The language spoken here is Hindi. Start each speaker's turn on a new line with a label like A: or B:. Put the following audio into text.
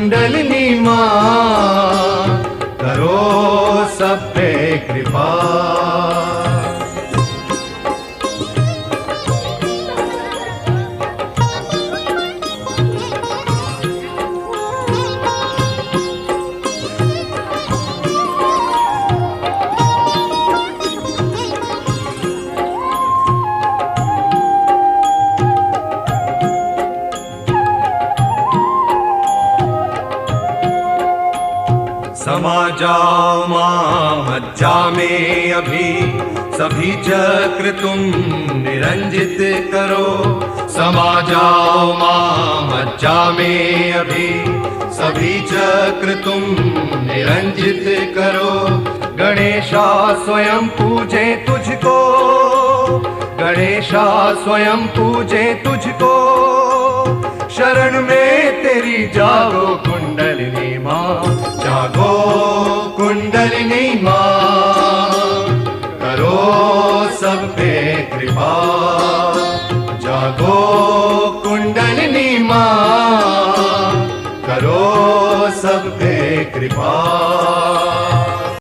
A: कुंडलिनी माँ, करो सब पे कृपा। समा जाओ माँ मज्जा में अभी, सभी चक्र तुम निरंजित करो। समा जाओ माँ मज्जा में अभी, सभी चक्र तुम निरंजित करो। गणेशा स्वयं पूजे तुझको, गणेशा स्वयं पूजे तुझको। शरण में तेरी जागो कुंडलिनी माँ, जागो कुंडलिनी माँ, करो सब पे कृपा। जागो कुंडलिनी माँ, करो सब पे कृपा।